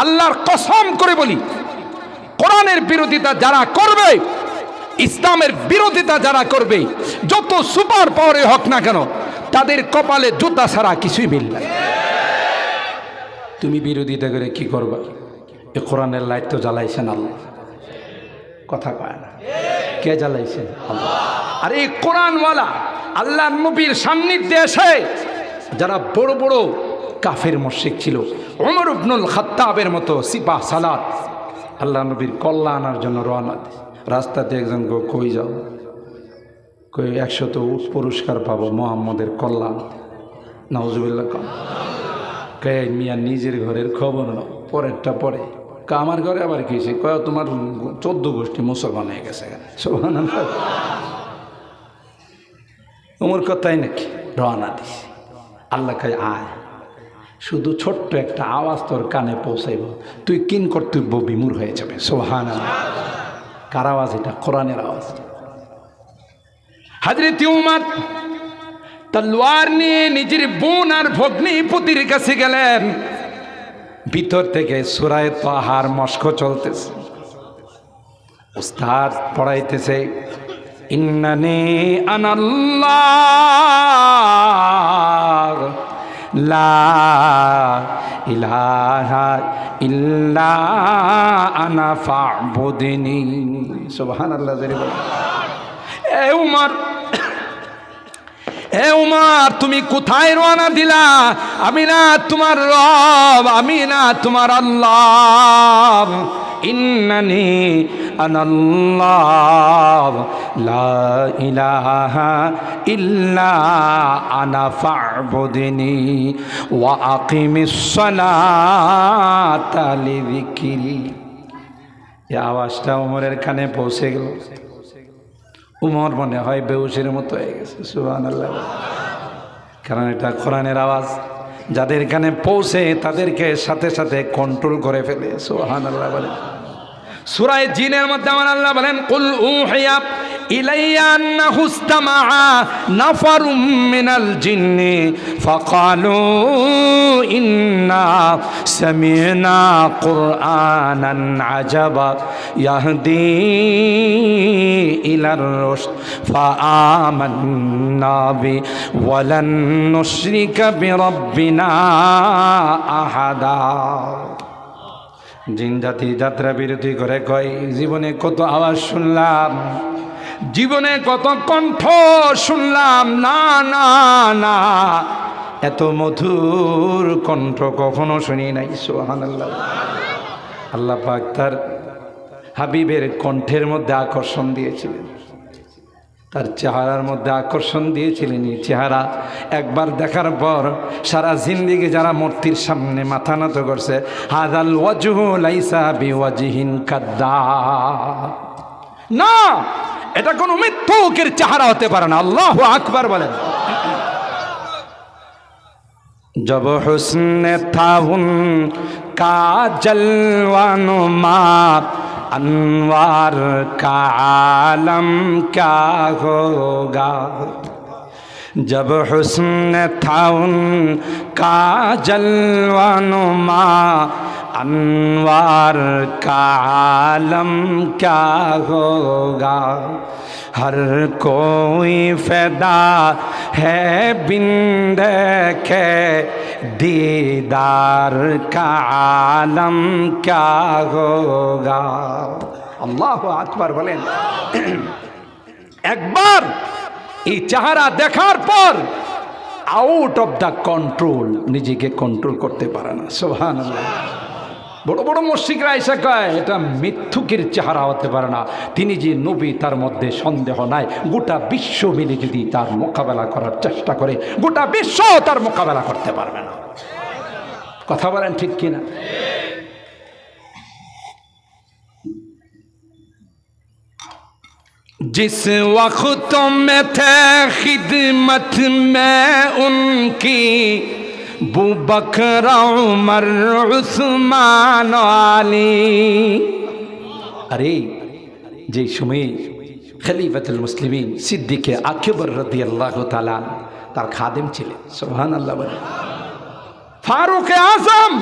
আল্লাহর কসম করে বলি, কোরআনের বিরোধিতা যারা করবে, ইসলামের বিরোধিতা যারা করবে, যত সুপার পাওয়ারে হোক না কেন, তাদের কপালে জুতা ছাড়া কিছুই মিলবে না। তুমি বিরোধিতা করে কি করবা? এই কোরআনের লাইট তো জ্বালাইছেন আল্লাহ, কথা কয় না, কে জ্বালাইছেন? আল্লাহ। আর এই কোরআনওয়ালা আল্লাহর নবীর সান্নিধ্যে এসে যারা বড় বড় কাফের মুশরিক ছিল, ওমর ইবনুল খাত্তাবের মতো সিপাহ সালাত, আল্লাহ নবীর কল্লা আনার জন্য রওনা দিয়েছে। রাস্তাতে একজন কই যাও, কই 100 উট পুরস্কার পাবো মোহাম্মদের কল্লা। নাউজুবিল্লাহ। কে মিয়া নিজের ঘরের খবর নাও, পরেরটা পরে। আমার ঘরে আবার কিছু কয়, তোমার 14 গোষ্ঠী মুসলমান হয়ে গেছে। সুবহানাল্লাহ। ওমর কথাই নাকি রওনা দিছে। আল্লাহ কয় আয়, শুধু ছোট্ট একটা আওয়াজ তোর কানে পৌঁছাইব, তুই কিন কর্তব্য বিমূঢ় হয়ে যাবে। সুবহানাল্লাহ। কার আওয়াজ এটা? কোরআনের আওয়াজ। হযরত উমর তলোয়ার নিয়ে নিজের বোন আর ভগ্নী পুতির কাছে গেলেন। ভিতর থেকে সূরা তাহার মশক চলতেছে, উস্তাদ পড়াইতেছে, ইন্নানি আনাল্লাহ লা ইলাহা ইল্লা আনা ফা'বুদনি। সুবহানাল্লাহ। এ উমর, হে উমর, তুমি কোথায় রওনা দিলা? আমি না তোমার রব, আমি না তোমার আল্লাহ। ইন্নানি আনাল্লাহ লা ইলাহা ইল্লা আনা ফা'বুদনি ওয়া আকিমিস সালাতা লিযিকরি। এই আওয়াজটা উমরের কানে পৌঁছে গেল। উমর মনে হয় বেহুশের মতো হয়ে গেছে। সুবহানাল্লাহ। কারণ এটা কোরআনের আওয়াজ, যাদের কানে পৌঁছে তাদেরকে সাথে সাথে কন্ট্রোল করে ফেলে। সুবহানাল্লাহ বলেন। সূরা জিনের মধ্যে আমার আল্লাহ বলেন, কুল উহিয়া ইলাইয়া আন্নাহু ইসতামাআ নাফারুম মিনাল জিন্নি ফাকালু ইন্না সামি'না কুরআনান আজাবা ইয়াহদি ইলার রুশদ ফাআমান্না বি ওয়ালান নুশরিকা বিরাব্বিনা আহাদা। জিন জাতি যাত্রা বিরতি করে কয়, জীবনে কত আওয়াজ শুনলাম, জীবনে কত কণ্ঠ শুনলাম, না না না, এত মধুর কণ্ঠ কখনো শুনি নাই। সুবহানাল্লাহ। আল্লাহ পাক তার হাবিবের কণ্ঠের মধ্যে আকর্ষণ দিয়েছিলেন, তার চেহারার মধ্যে আকর্ষণ দিয়েছিলেন। এই চেহারা একবার দেখার পর সারা জিন্দেগি যারা মূর্তির সামনে মাথা নত করছে, হাযাল ওয়াজহু লাইসা বিওয়াজহিন কাদ্দাব, না, এটা কোনো মিথ্যুকের চেহারা হতে পারে না। আল্লাহু আকবার বলেন। জব হুসনে থা উনকা জলওয়ানুমা अनवार का आलम क्या होगा, जब हुस्न था उनका जलवानुमा अनवार का आलम क्या होगा। हर कोई फैदा है बिन देखे दीदार का आलम क्या होगा। আল্লাহু আকবার বলেন। একবার এই চেহারা দেখার পর আউট অফ দ্য কন্ট্রোল, নিজেকে কন্ট্রোল করতে পারে না। সুবহানাল্লাহ। বড় বড় মুশরিকরা এসে কয়, এটা মিথ্যুকের চেহারা হতে পারে না, তিনি যে নবী তার মধ্যে সন্দেহ নাই। গোটা বিশ্ব মিলে যদি তার মোকাবেলা করার চেষ্টা করে, গোটা বিশ্ব তার মোকাবেলা করতে পারবে না। কথা বলেন ঠিক কিনা? जिस वक्त में थे खिदमत में उनकी बू बकर उमर उस्मान आली। अरे যে সময় খলিফাতুল মুসলিমিন সিদ্দিকে আকবর রাদিয়াল্লাহু তাআলা তার খাদেম ছিলেন। সুবহানাল্লাহ। ফারুক আজম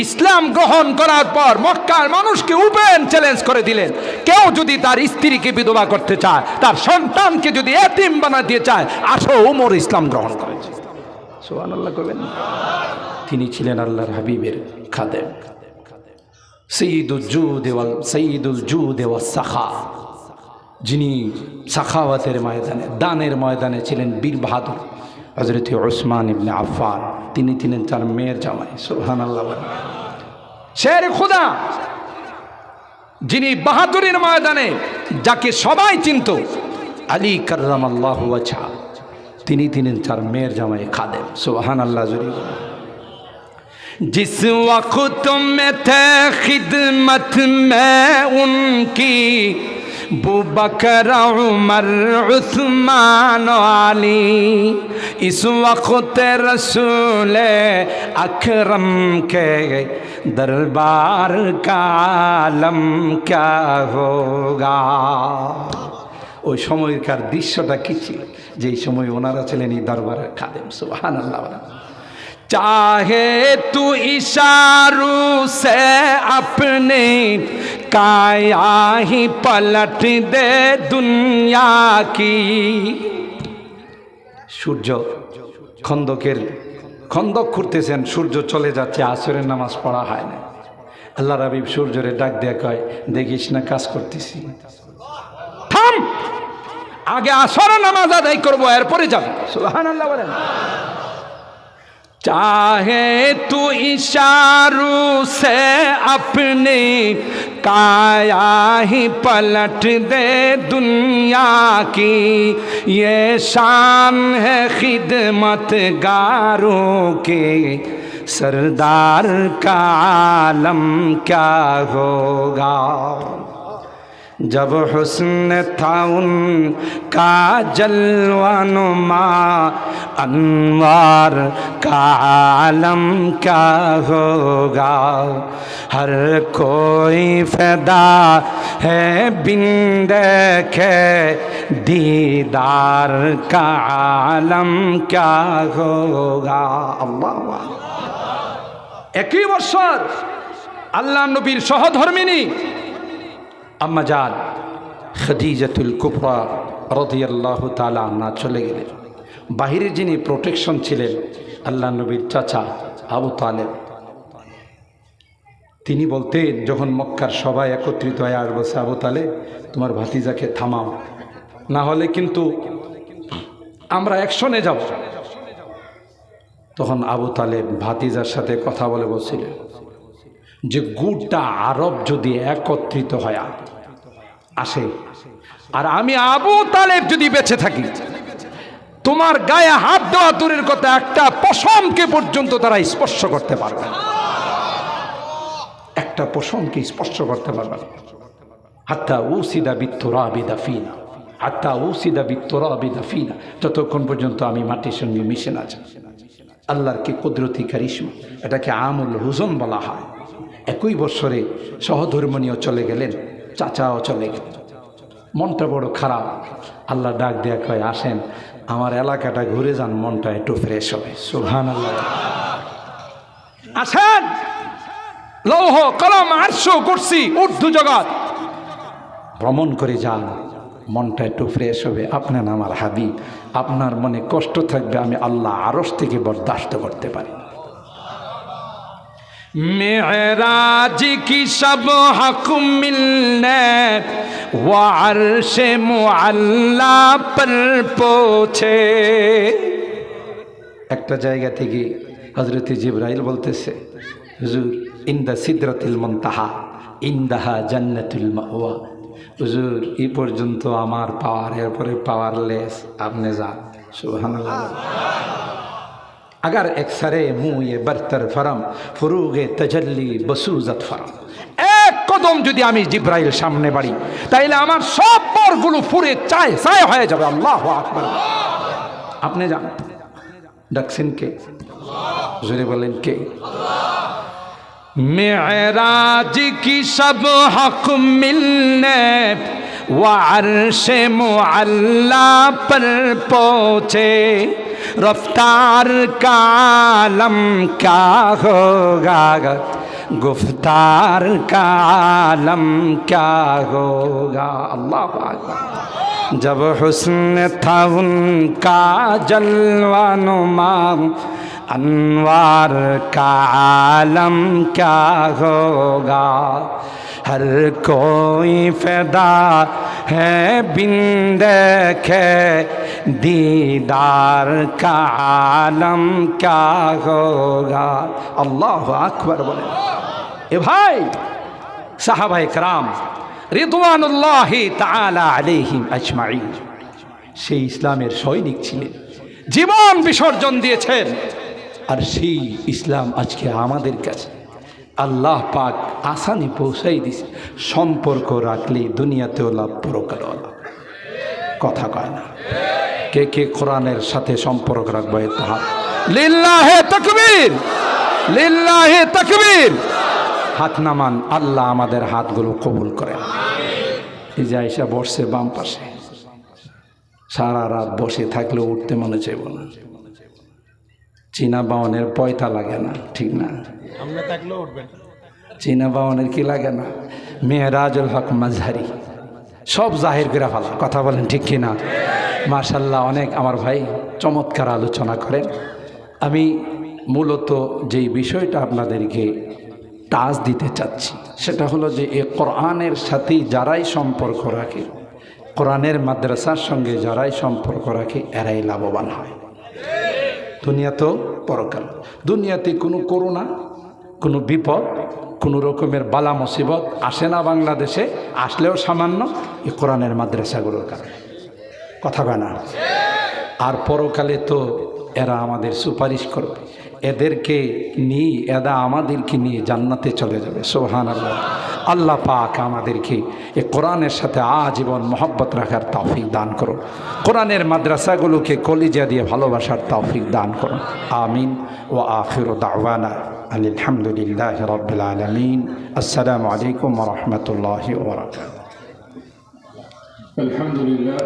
ইসলাম গ্রহণ করার পর মক্কার মানুষকে ওপেন চ্যালেঞ্জ করে দিলেন, কেউ যদি তার স্ত্রীকে বিধবা করতে চায়, তার সন্তানকে যদি এতিম বানাতে চায়, আসো ওমর ইসলাম গ্রহণ করে। সুবহানাল্লাহ কইবেন। তিনি ছিলেন আল্লাহর হাবিবের খাদেম, সাইয়্যিদুল জুদ ওয়াস সাখা, যিনি সাখাওয়াতের ময়দানে, দানের ময়দানে ছিলেন বীর বাহাদুর হযরত উসমান ইবনে আফফান। তিনি ছিলেন তার মেয়ের জামাই। সুবহানাল্লাহ। শের খুদা, যিনি বাহাদুরের ময়দানে যাকে সবাই চিনত, আলী কাররামাল্লাহু ওয়াজহা, তিনি তার মেয়ের জামাই খাদেম। সুবহানাল্লাহ। জুরি जिस वक्त में थे खिदमत में उनकी अबू बकर उमर उस्मान अली, इस वक्त रसूल अकरम के दरबार का आलम क्या होगा। ওই সময়কার দৃশ্যটা কি ছিল, যেই সময় ওনারা ছিলেন এই দরবারের খাদেম। সুবহানাল্লাহ। चाहे तू इशारों से अपने काया ही पलट दे दुनिया की। সূর্য খন্দক খুঁড়তেছেন, সূর্য চলে যাচ্ছে, আসরের নামাজ পড়া হয় না। আল্লাহ হাবিব সূর্যরে ডাক দিয়ে কয়, দেখিস না কাজ করতেছি, থাম, আগে আসরের নামাজ আদায় করবো, এরপরে যাবে। সুবহানাল্লাহ বলেন। चाहे तू इशारों से अपने काया ही पलट दे दुनिया की, ये शान है खिदमतगारों के, सरदार का आलम क्या होगा। जब हुस्न था उनका जलवानुमा, अनवार का आलम क्या होगा। हर कोई फैदा है बिन देखे, दीदार का आलम क्या होगा। अल्लाह। একই বছর আল্লাহ নবীর সহধর্মিনী আম্মা জান খাদিজাতুল কুবরা রাদিয়াল্লাহু তাআলা আনহা চলে গেলেন। বাহিরে যিনি প্রোটেকশন ছিলেন আল্লাহ নবীর চাচা আবু তালেব, তিনি বলতেন, যখন মক্কার সবাই একত্রিত হয়ে আর বসে, আবু তালেব তোমার ভাতিজাকে থামাও, না হলে কিন্তু আমরা অ্যাকশনে যাব। তখন আবু তালেব ভাতিজার সাথে কথা বলে বলছিলেন যে গোটা আরব যদি একত্রিত হয় আসে, আর আমি আবু তালেব যদি বেঁচে থাকি, তোমার গায়ে হাত দেওয়া দূরের কথা, একটা পশমকে পর্যন্ত তারা স্পর্শ করতে পারবে না, একটা পশমকে স্পর্শ করতে পারবে না। হাত্তা উসিদা বিত্তুরাবি দাফিনা, হাত্তা উসিদা বিত্তুরাবি দাফিনা, যতক্ষণ পর্যন্ত আমি মাটির সঙ্গে মিশে না যাই। আল্লাহর কি কুদরতি কারিশমা, এটাকে আমুল হুজন বলা হয়। একই বছরে সহধর্মণীয় চলে গেলেন, চাচাও চলে গেলেন। মনটা বড় খারাপ। আল্লাহ ডাক দেয়া কয়, আসেন আমার এলাকাটা ঘুরে যান, মনটা একটু ফ্রেশ হবে। সুবহানাল্লাহ। আসেন, লৌহ কলম আরশ কুরসি উর্দু জগৎ ভ্রমণ করে যান, মনটা একটু ফ্রেশ হবে। আপনার আমার হাবিব, আপনার মনে কষ্ট থাকবে, আমি আল্লাহ আরশ থেকে বরদাস্ত করতে পারি। मेराज की सब हक मिलने व अर्श मुअल्ला पर पहुँचे। একটা জায়গা থেকে হযরত জিবরাইল বলতেছে, হুজুর ইনদা সিদরাতুল মুনতাহা ইনদাহা জান্নাতুল মাওয়া। হুজুর এই পর্যন্ত আমার পাওয়ার, এরপরে পাওয়ারলেস, আপনি যান। সুবহানাল্লাহ। अगर एक सरे मुँह ये बरतर फरम फुरूगे तजल्ली बसूजत फरम। एक कदम যদি আমি জিব্রাইল সামনে বাড়ি, তাইলে আমার সব পরগুলো পুরে চায় চায় হয়ে যাবে। আল্লাহু আকবার। আপনি যান, ডাকছেন কে? জোরে বলেন কে? मेराज की सब हक मिलने व अर्श मुअल्ला पर पहुँचे, रफ्तार का आलम क्या होगा। गुफ्तार का आलम क्या होगा। अल्लाह अकबर। जब हुस्न था उनका जलवा नुमा, अनवार का आलम क्या होगा। हर कोई फिदा है बिन देखे दीदार का आलम क्या होगा। अल्लाह अकबर बोले। ए भाई साहबाए कराम রিদওয়ানুল্লাহি তাআলা আলাইহিম আজমাইন সেই ইসলামের সৈনিক ছিলেন, জীবন বিসর্জন দিয়েছেন। আর সেই ইসলাম আজকে আমাদের কাছে আল্লাহ পাক আসানি পৌঁছাই দিছে। সম্পর্ক রাখলে দুনিয়াতেও লাভ, পরকালেও লাভ। কথা কয় না। কে কে কোরআনের সাথে সম্পর্ক রাখবে? তাহার লিল্লাহে তাকবীর, লিল্লাহে তাকবীর। হাত নামান, আল্লাহ আমাদের হাতগুলো কবুল করেন। এই যে আয়সা বসছে বাম পাশে, সারা রাত বসে থাকলেও উঠতে মনে চাইব না। চীনা বাউনের পয়তা লাগে না, ঠিক না? চীনা বাউনের কি লাগে না? মেহরাজুল হক মাজহারি সব জাহির করে ফেলা। কথা বলেন ঠিক কিনা? মাশাল্লাহ, অনেক আমার ভাই চমৎকার আলোচনা করেন। আমি মূলত যেই বিষয়টা আপনাদেরকে টাচ দিতে চাচ্ছি সেটা হলো যে এ কোরআনের সাথে যারাই সম্পর্ক রাখে, কোরআনের মাদ্রাসার সঙ্গে যারাই সম্পর্ক রাখে, এরাই লাভবান হয় দুনিয়া তো পরকাল। দুনিয়াতে কোনো করোনা, কোনো বিপদ, কোনো রকমের বালা মুসিবত আসে না বাংলাদেশে, আসলেও সামান্য এই কোরআনের মাদ্রাসাগুলোর কারণে। কথা বলে না? আর পরকালে তো এরা আমাদের সুপারিশ করবে, এদেরকে নিয়ে এরা আমাদেরকে নিয়ে জান্নাতে চলে যাবে। সুবহানাল্লাহ। আল্লাহ পাক আমাদেরকে এই কোরআনের সাথে আজীবন মহব্বত রাখার তৌফিক দান করুন। কোরআনের মাদ্রাসাগুলোকে কলিজা দিয়ে ভালোবাসার তৌফিক দান করুন। আমিন। ওয়া আখিরু দাওয়ানা আলহামদুলিল্লাহি রাব্বিল আলামিন। আসসালামু আলাইকুম ওয়া রাহমাতুল্লাহি ওয়া বারাকাতুহু। আলহামদুলিল্লাহ।